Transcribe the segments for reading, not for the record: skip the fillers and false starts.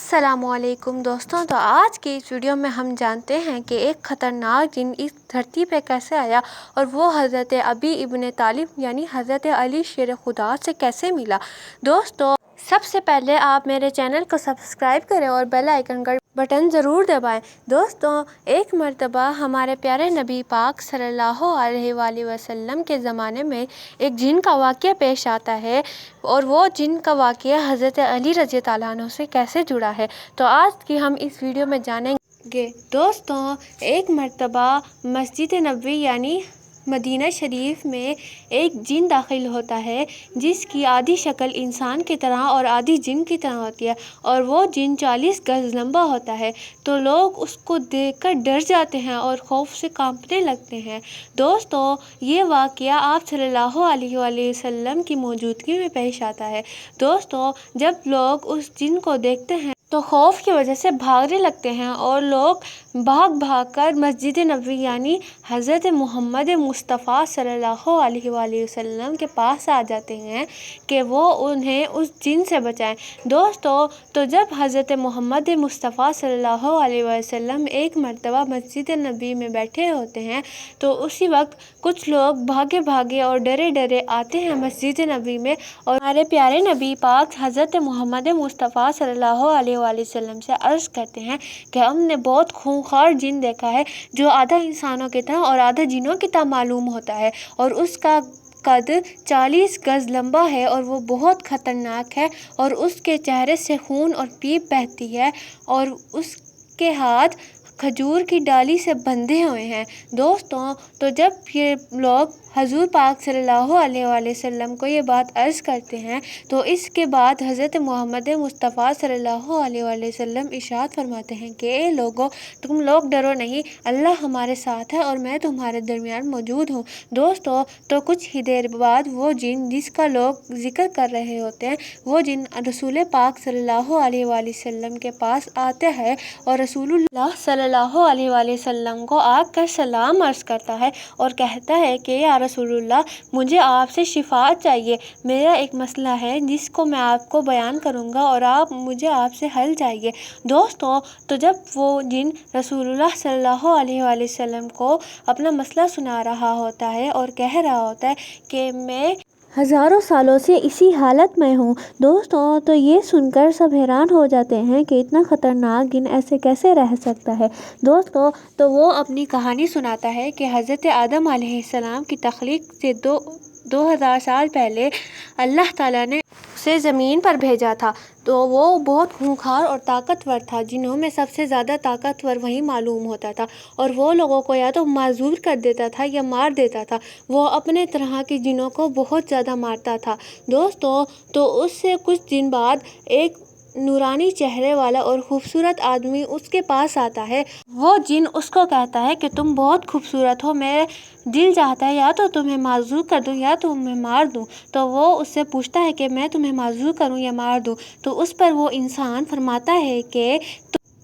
السلام علیکم دوستوں، تو آج کی اس ویڈیو میں ہم جانتے ہیں کہ ایک خطرناک جن اس دھرتی پہ کیسے آیا اور وہ حضرت ابی ابن طالب یعنی حضرت علی شیر خدا سے کیسے ملا۔ دوستوں، سب سے پہلے آپ میرے چینل کو سبسکرائب کریں اور بیل آئیکن کا بٹن ضرور دبائیں۔ دوستوں، ایک مرتبہ ہمارے پیارے نبی پاک صلی اللہ علیہ وآلہ وسلم کے زمانے میں ایک جن کا واقعہ پیش آتا ہے، اور وہ جن کا واقعہ حضرت علی رضی اللہ عنہ سے کیسے جڑا ہے، تو آج کی ہم اس ویڈیو میں جانیں گے۔ دوستوں، ایک مرتبہ مسجد نبوی یعنی مدینہ شریف میں ایک جن داخل ہوتا ہے جس کی آدھی شکل انسان کی طرح اور آدھی جن کی طرح ہوتی ہے، اور وہ جن 40 گز لمبا ہوتا ہے۔ تو لوگ اس کو دیکھ کر ڈر جاتے ہیں اور خوف سے کانپنے لگتے ہیں۔ دوستوں، یہ واقعہ آپ صلی اللہ علیہ وآلہ وسلم کی موجودگی میں پیش آتا ہے۔ دوستوں، جب لوگ اس جن کو دیکھتے ہیں تو خوف کی وجہ سے بھاگنے لگتے ہیں، اور لوگ بھاگ کر مسجد نبوی یعنی حضرت محمد مصطفیٰ صلی اللہ علیہ وآلہ وسلم کے پاس آ جاتے ہیں کہ وہ انہیں اس جن سے بچائیں۔ دوستوں، تو جب حضرت محمد مصطفیٰ صلی اللہ علیہ وسلم ایک مرتبہ مسجد نبوی میں بیٹھے ہوتے ہیں تو اسی وقت کچھ لوگ بھاگے اور ڈرے آتے ہیں مسجد نبوی میں، اور ہمارے پیارے نبی پاک حضرت محمد مصطفیٰ صلی اللہ علیہ وآلہ وسلم سے عرض کرتے ہیں کہ ہم نے بہت خونخوار جن دیکھا ہے جو آدھا انسانوں کی طرح اور آدھا جنوں کی طرح معلوم ہوتا ہے، اور اس کا قد 40 گز لمبا ہے، اور وہ بہت خطرناک ہے، اور اس کے چہرے سے خون اور پیپ بہتی ہے، اور اس کے ہاتھ کھجور کی ڈالی سے بندھے ہوئے ہیں۔ دوستوں، تو جب یہ لوگ حضور پاک صلی اللہ علیہ وآلہ وسلم کو یہ بات عرض کرتے ہیں تو اس کے بعد حضرت محمد مصطفیٰ صلی اللہ علیہ وآلہ وسلم ارشاد فرماتے ہیں کہ اے لوگو، تم لوگ ڈرو نہیں، اللہ ہمارے ساتھ ہے اور میں تمہارے درمیان موجود ہوں۔ دوستوں، تو کچھ ہی دیر بعد وہ جن جس کا لوگ ذکر کر رہے ہوتے ہیں وہ جن رسول پاک صلی اللہ علیہ وآلہ وسلم کے پاس آتا ہے، اور رسول اللہ صلی اللہ علیہ وآلہ وسلم کو آ کر سلام عرض کرتا ہے اور کہتا ہے کہ یا رسول اللہ، مجھے آپ سے شفاعت چاہیے، میرا ایک مسئلہ ہے جس کو میں آپ کو بیان کروں گا اور مجھے آپ سے حل چاہیے۔ دوستوں، تو جب وہ جن رسول اللہ صلی اللہ علیہ وآلہ وسلم کو اپنا مسئلہ سنا رہا ہوتا ہے اور کہہ رہا ہوتا ہے کہ میں ہزاروں سالوں سے اسی حالت میں ہوں۔ دوستوں، تو یہ سن کر سب حیران ہو جاتے ہیں کہ اتنا خطرناک جن ایسے کیسے رہ سکتا ہے۔ دوستوں، تو وہ اپنی کہانی سناتا ہے کہ حضرت آدم علیہ السلام کی تخلیق سے 2000 سال پہلے اللہ تعالیٰ نے اسے زمین پر بھیجا تھا، تو وہ بہت خونخوار اور طاقتور تھا۔ جنوں میں سب سے زیادہ طاقتور وہی معلوم ہوتا تھا، اور وہ لوگوں کو یا تو معذور کر دیتا تھا یا مار دیتا تھا۔ وہ اپنے طرح کے جنوں کو بہت زیادہ مارتا تھا۔ دوستوں، تو اس سے کچھ دن بعد ایک نورانی چہرے والا اور خوبصورت آدمی اس کے پاس آتا ہے۔ وہ جن اس کو کہتا ہے کہ تم بہت خوبصورت ہو، میرے دل چاہتا ہے یا تو تمہیں معذور کر دوں یا تمہیں مار دوں۔ تو وہ اس سے پوچھتا ہے کہ میں تمہیں معذور کروں یا مار دوں؟ تو اس پر وہ انسان فرماتا ہے کہ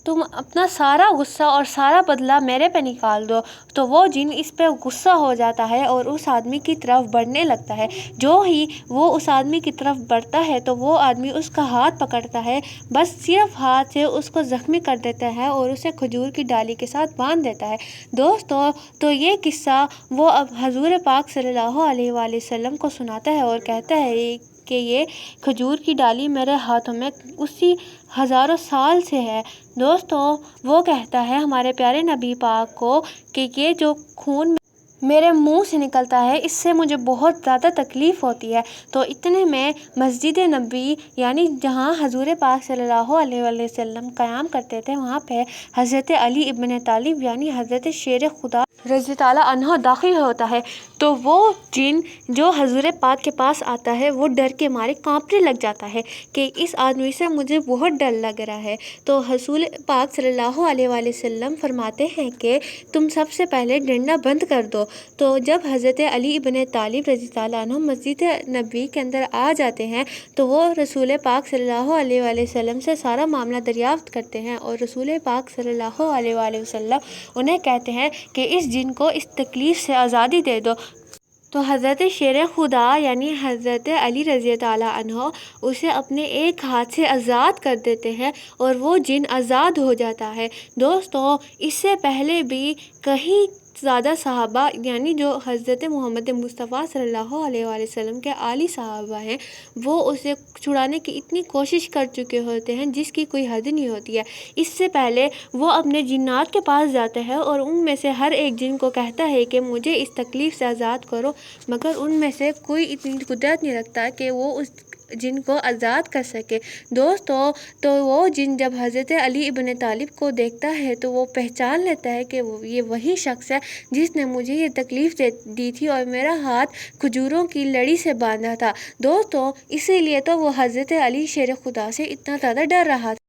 تم اپنا سارا غصہ اور سارا بدلہ میرے پہ نکال دو۔ تو وہ جن اس پہ غصہ ہو جاتا ہے اور اس آدمی کی طرف بڑھنے لگتا ہے۔ جو ہی وہ اس آدمی کی طرف بڑھتا ہے تو وہ آدمی اس کا ہاتھ پکڑتا ہے، بس صرف ہاتھ سے اس کو زخمی کر دیتا ہے اور اسے کھجور کی ڈالی کے ساتھ باندھ دیتا ہے۔ دوستوں، تو یہ قصہ وہ اب حضور پاک صلی اللہ علیہ وآلہ وسلم کو سناتا ہے اور کہتا ہے کہ یہ کھجور کی ڈالی میرے ہاتھوں میں اسی ہزاروں سال سے ہے۔ دوستوں، وہ کہتا ہے ہمارے پیارے نبی پاک کو کہ یہ جو خون میرے منہ سے نکلتا ہے اس سے مجھے بہت زیادہ تکلیف ہوتی ہے۔ تو اتنے میں مسجد نبوی یعنی جہاں حضور پاک صلی اللہ علیہ وآلہ وسلم قیام کرتے تھے وہاں پہ حضرت علی ابن طالب یعنی حضرت شیر خدا رضی اللہ عنہ داخل ہوتا ہے۔ تو وہ جن جو حضور پاک کے پاس آتا ہے وہ ڈر کے مارے کانپنے لگ جاتا ہے کہ اس آدمی سے مجھے بہت ڈر لگ رہا ہے۔ تو رسول پاک صلی اللہ علیہ وآلہ وسلم فرماتے ہیں کہ تم سب سے پہلے ڈنڈا بند کر دو۔ تو جب حضرت علی ابن طالب رضی اللہ عنہ مسجد نبوی کے اندر آ جاتے ہیں تو وہ رسول پاک صلی اللہ علیہ وآلہ وسلم سے سارا معاملہ دریافت کرتے ہیں، اور رسول پاک صلی اللہ علیہ وآلہ وسلم انہیں کہتے ہیں کہ اس جن کو اس تکلیف سے آزادی دے دو۔ تو حضرت شیر خدا یعنی حضرت علی رضی اللہ عنہ اسے اپنے ایک ہاتھ سے آزاد کر دیتے ہیں اور وہ جن آزاد ہو جاتا ہے۔ دوستوں، اس سے پہلے بھی کہیں زیادہ صحابہ یعنی جو حضرت محمد مصطفیٰ صلی اللہ علیہ وآلہ وسلم کے آلی صحابہ ہیں، وہ اسے چھڑانے کی اتنی کوشش کر چکے ہوتے ہیں جس کی کوئی حد نہیں ہوتی ہے۔ اس سے پہلے وہ اپنے جنات کے پاس جاتے ہیں اور ان میں سے ہر ایک جن کو کہتا ہے کہ مجھے اس تکلیف سے آزاد کرو، مگر ان میں سے کوئی اتنی قدرت نہیں رکھتا کہ وہ اس جن کو آزاد کر سکے۔ دوستوں، تو وہ جن جب حضرت علی ابن طالب کو دیکھتا ہے تو وہ پہچان لیتا ہے کہ یہ وہی شخص ہے جس نے مجھے یہ تکلیف دی تھی اور میرا ہاتھ کھجوروں کی لڑی سے باندھا تھا۔ دوستوں، اسی لیے تو وہ حضرت علی شیر خدا سے اتنا زیادہ ڈر رہا تھا۔